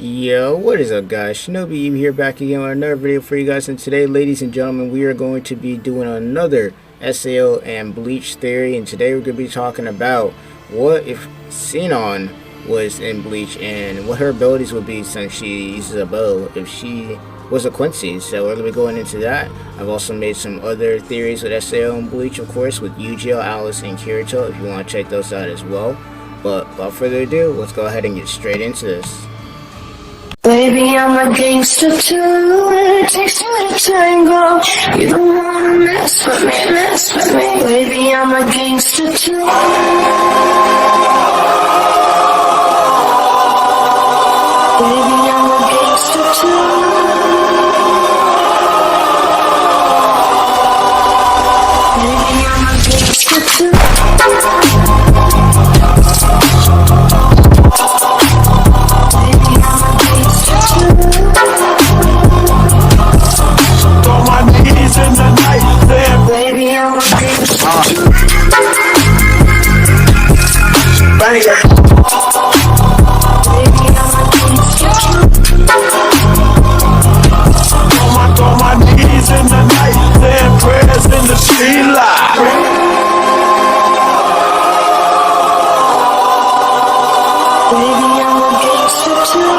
Yo, what is up guys? ShinobiEevee here back again with another video for you guys, and today, ladies and gentlemen, we are going to be doing another SAO and Bleach theory, and today we're going to be talking about what if Sinon was in Bleach and what her abilities would be since she uses a bow if she was a Quincy. So we're going to be going into that. I've also made some other theories with SAO and Bleach, of course, with Yu-Gi-Oh, Alice, and Kirito if you want to check those out as well. But without further ado, let's go ahead and get straight into this. Baby, I'm a gangster too. It takes two to tango. You don't wanna mess with me. Baby, I'm a gangster too. Baby, I'm a gangster too. Baby, I'm a gangster too.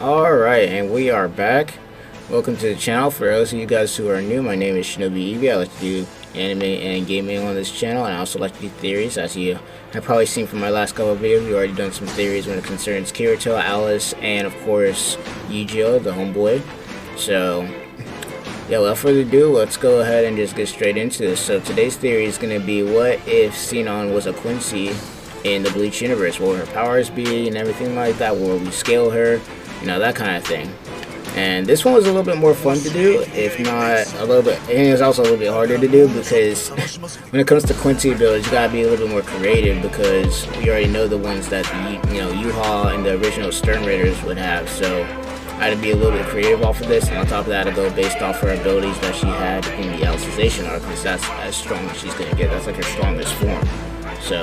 Alright, and we are back. Welcome to the channel. For those of you guys who are new, my name is ShinobiEevee. I like to do anime and gaming on this channel, and I also like to do theories. As you have probably seen from my last couple of videos, we've already done some theories when it concerns Kirito, Alice, and of course Yu-Gi-Oh, the homeboy. So yeah, without further ado, let's go ahead and just get straight into this. So today's theory is going to be, what if Sinon was a Quincy in the Bleach universe? What would her powers be and everything like that? Will we scale her? You know, that kind of thing. And this one was a little bit more fun to do, if not a little bit, and it was also a little bit harder to do, because when it comes to Quincy abilities, you gotta be a little bit more creative, because we already know the ones that the, Yu-Ha and the original Stern Raiders would have. So I had to be a little bit creative off of this, and on top of that, I go based off her abilities that she had in the Alicization arc, because that's as strong as she's gonna get. That's like her strongest form. So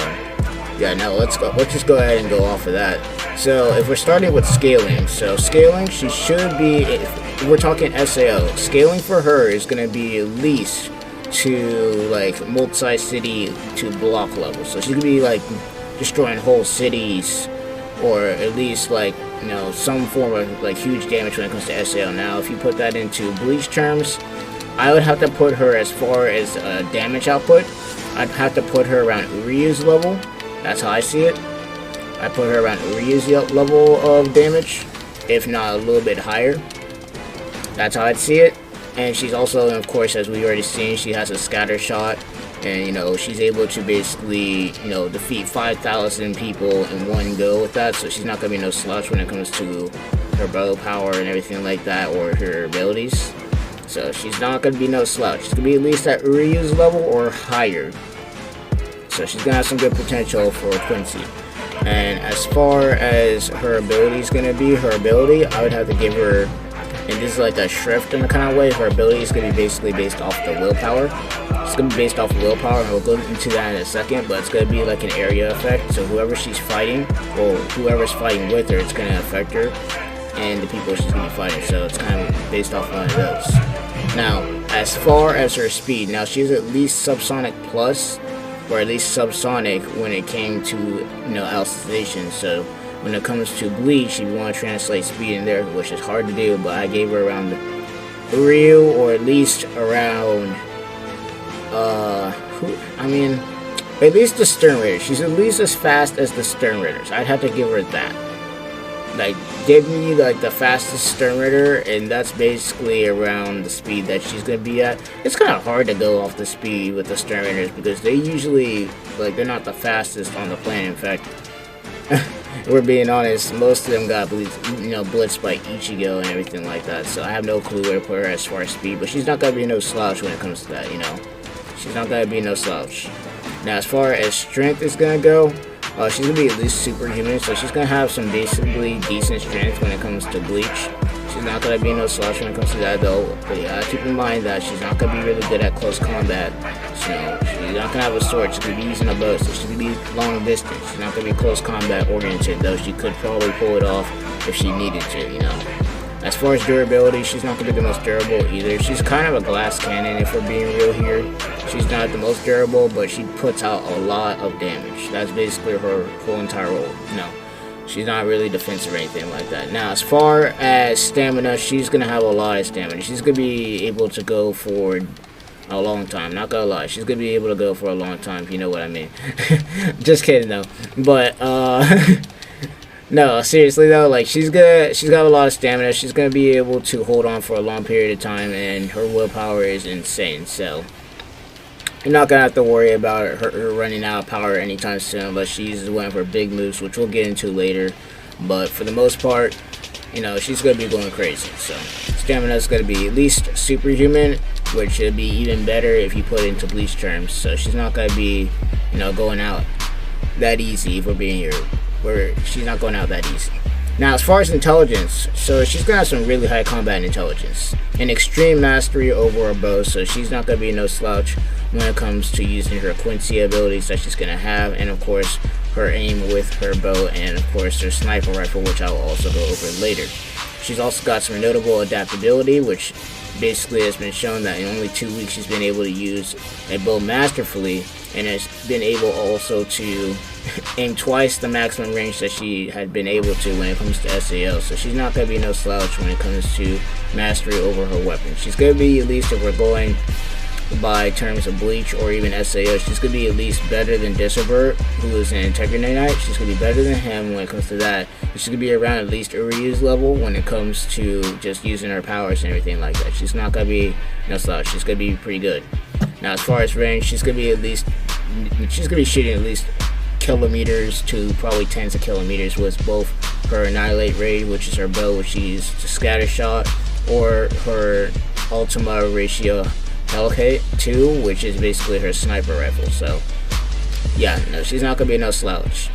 yeah, now let's just go ahead and go off of that. So if we're starting with scaling, so scaling, she should be, if we're talking SAO, scaling for her is going to be at least to like multi-city to block level. So she's going to be like destroying whole cities, or at least like, some form of like huge damage when it comes to SAO. Now if you put that into Bleach terms, I would have to put her, as far as damage output, I'd have to put her around Ryu's level. That's how I see it. I put her around Ryu's level of damage, if not a little bit higher. That's how I'd see it. And she's also, of course, as we already seen, she has a scatter shot, and she's able to basically, defeat 5,000 people in one go with that. So she's not gonna be no slouch when it comes to her bow power and everything like that, or her abilities. So she's not gonna be no slouch. She's gonna be at least at Ryu's level or higher. So she's gonna have some good potential for Quincy. And as far as her ability is gonna be, I would have to give her, and this is like a shrift in a kind of way, her ability is gonna be basically based off the willpower. It's gonna be based off willpower, and we'll go into that in a second, but it's gonna be like an area effect. So whoever she's fighting, or whoever's fighting with her, it's gonna affect her and the people she's gonna be fighting. So it's kind of based off one of those. Now, as far as her speed, now she's at least subsonic plus, or at least subsonic when it came to, Alicization. So when it comes to Bleach, if you want to translate speed in there, which is hard to do, but I gave her around Ryu, or at least around, at least the Stern Raiders. She's at least as fast as the Stern Raiders. I'd have to give her that. Like, give me like the fastest Stern Raider, and that's basically around the speed that she's gonna be at. It's kind of hard to go off the speed with the Stern Raiders, because they usually, like, they're not the fastest on the planet. In fact, if we're being honest, most of them got blitzed by Ichigo and everything like that. So I have no clue where to put her as far as speed, but she's not gonna be no slouch when it comes to that. She's not gonna be no slouch. Now as far as strength is gonna go, she's gonna be at least superhuman, so she's gonna have some basically decent strength when it comes to Bleach. She's She's not gonna be no slouch when it comes to that though. But yeah, keep in mind that she's not gonna be really good at close combat. So she's not gonna have a sword. She's gonna be using a bow, so she's gonna be long distance. She's not gonna be close combat oriented, though she could probably pull it off if she needed to, you know. As far as durability, she's not gonna be the most durable either. She's kind of a glass cannon if we're being real here. She's not the most durable, but she puts out a lot of damage. That's basically her whole entire role. No. She's not really defensive or anything like that. Now, as far as stamina, she's going to have a lot of stamina. She's going to be able to go for a long time. Not going to lie. She's going to be able to go for a long time, if you know what I mean. Just kidding, though. But, no, seriously, though, like, she's got a lot of stamina. She's going to be able to hold on for a long period of time, and her willpower is insane, so you're not going to have to worry about her running out of power anytime soon unless she uses one of her big moves, which we'll get into later. But for the most part, you know, she's going to be going crazy. So stamina is going to be at least superhuman, which would be even better if you put it into Bleach terms. So she's not going to be, you know, going out that easy if we're being here. She's not going out that easy. Now, as far as intelligence, so she's going to have some really high combat intelligence and extreme mastery over her bow, so she's not going to be no slouch when it comes to using her Quincy abilities that she's going to have, and of course her aim with her bow, and of course her sniper rifle, which I will also go over later. She's also got some notable adaptability, which basically has been shown that in only 2 weeks she's been able to use a bow masterfully, and has been able also to aim twice the maximum range that she had been able to when it comes to SAO. So she's not going to be no slouch when it comes to mastery over her weapon. She's going to be, at least if we're going by terms of Bleach or even SAO, she's going to be at least better than Disavert, who is an Integrity Knight. She's going to be better than him when it comes to that. She's going to be around at least Uryu's level when it comes to just using her powers and everything like that. She's not going to be no slouch. She's going to be pretty good. Now, as far as range, she's going to be at least, she's going to be shooting at least kilometers to probably tens of kilometers with both her Annihilate Raid, which is her bow, which she uses to scatter shot, or her Ultima Ratio Hellcat 2, which is basically her sniper rifle. So yeah, no, she's not gonna be no slouch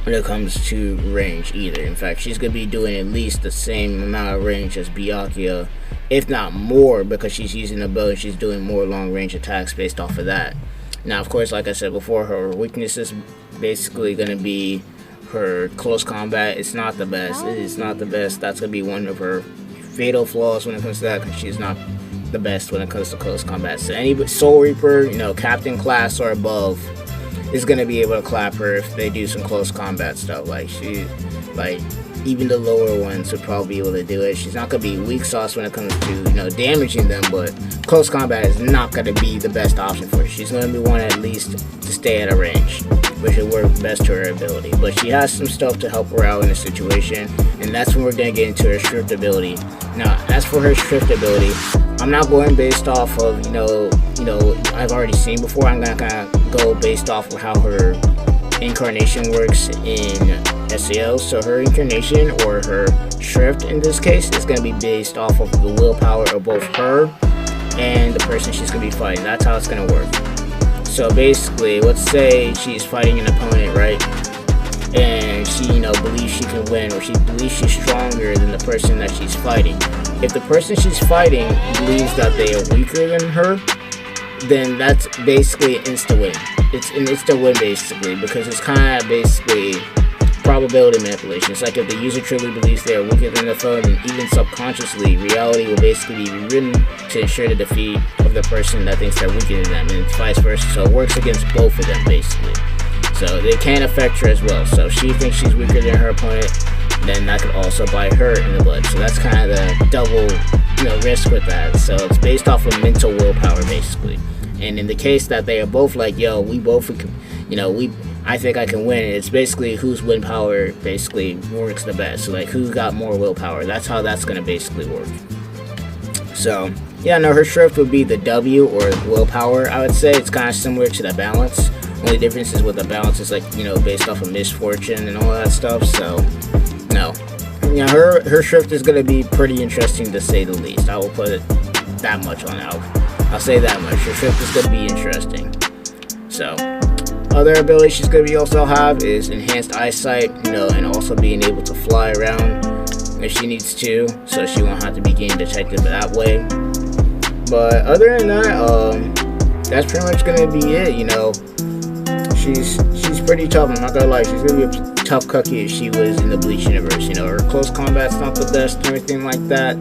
when it comes to range either. In fact, she's gonna be doing at least the same amount of range as Byakuya, if not more, because she's using a bow and she's doing more long range attacks based off of that. Now, of course, like I said before, her weakness is basically going to be her close combat. It's not the best. It is not the best. That's going to be one of her fatal flaws when it comes to that, because she's not the best when it comes to close combat. So any Soul Reaper, you know, Captain class or above, is going to be able to clap her if they do some close combat stuff. Like, even the lower ones would probably be able to do it. She's not going to be weak sauce when it comes to, you know, damaging them, but close combat is not going to be the best option for her. She's going to be one at least to stay at a range, which would work best to her ability. But she has some stuff to help her out in a situation, and that's when we're going to get into her Shrift ability. Now, as for her Shrift ability, I'm not going based off of, you know, I've already seen before. I'm going to kind of go based off of how her incarnation works in SAO. So her incarnation, or her Shrift in this case, is going to be based off of the willpower of both her and the person she's going to be fighting. That's how it's going to work. So basically, let's say she's fighting an opponent, right? And she, you know, believes she can win, or she believes she's stronger than the person that she's fighting. If the person she's fighting believes that they are weaker than her, then that's basically an insta-win. It's an instant-win basically, because it's kind of basically probability manipulation. It's like if the user truly believes they are weaker than the foe, then even subconsciously, reality will basically be rewritten to ensure the defeat of the person that thinks they're weaker than them, and it's vice versa. So it works against both of them basically. So they can affect her as well. So if she thinks she's weaker than her opponent, then that could also bite her in the butt. So that's kind of the double, you know, risk with that. So it's based off of mental willpower basically. And in the case that they are both like, yo, we both, you know, I think I can win, it's basically whose win power basically works the best. So like, who got more willpower? That's how that's gonna basically work. So yeah, no, her Shrift would be the W, or willpower. I would say it's kind of similar to the balance. Only difference is with the balance is like, you know, based off of misfortune and all that stuff. So no, you know, her Shrift is gonna be pretty interesting to say the least. I will put it that much on it. I'll say that much. Her Shrift is gonna be interesting. So other abilities she's gonna be also have is enhanced eyesight, you know, and also being able to fly around if she needs to, so she won't have to be getting detected that way. But other than that, that's pretty much gonna be it. You know, she's pretty tough. I'm not gonna lie, she's gonna be a tough cookie if she was in the Bleach universe. You know, her close combat's not the best and everything like that.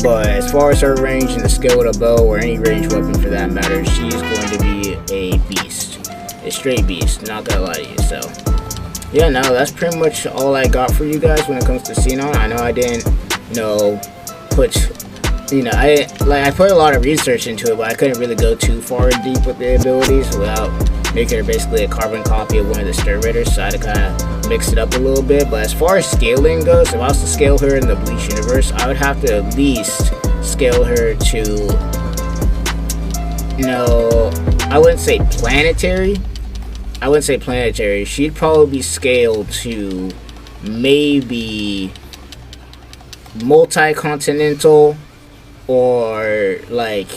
But as far as her range and the skill with a bow or any range weapon for that matter, she's going to be a beast, a straight beast. Not gonna lie to you. So yeah, no, that's pretty much all I got for you guys when it comes to Sinon. I know I didn't, you know, put, you know, I put a lot of research into it, but I couldn't really go too far and deep with the abilities without making her basically a carbon copy of one of the Stir Raiders. So I had to kind of mix it up a little bit. But as far as scaling goes, if I was to scale her in the Bleach universe, I would have to at least scale her to, you know, I wouldn't say planetary. She'd probably be scaled to maybe multi-continental or like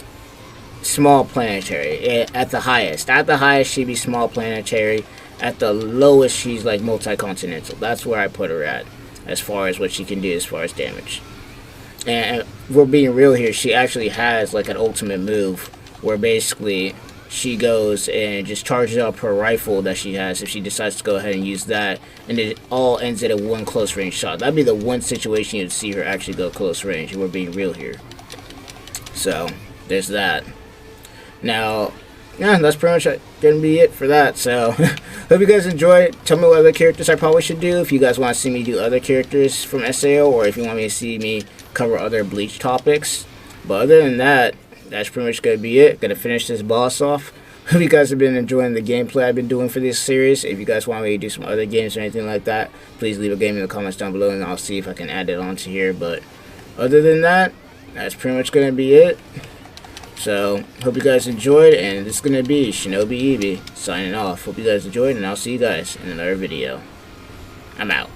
small planetary at the highest. At the highest, she'd be small planetary. At the lowest, she's like multi-continental. That's where I put her at as far as what she can do as far as damage. And we're being real here, she actually has like an ultimate move where basically she goes and just charges up her rifle that she has if she decides to go ahead and use that, and it all ends at a one close range shot. That'd be the one situation you'd see her actually go close range, and we're being real here. So there's that. Now, yeah, that's pretty much gonna be it for that. So hope you guys enjoy it. Tell me what other characters I probably should do, if you guys want to see me do other characters from SAO, or if you want me to see me cover other Bleach topics. But other than that, that's pretty much gonna be it. Gonna finish this boss off. Hope you guys have been enjoying the gameplay I've been doing for this series. If you guys want me to do some other games or anything like that, please leave a game in the comments down below and I'll see if I can add it onto here. But other than that, that's pretty much gonna be it. So hope you guys enjoyed, and this is gonna be ShinobiEevee signing off. Hope you guys enjoyed, and I'll see you guys in another video. I'm out.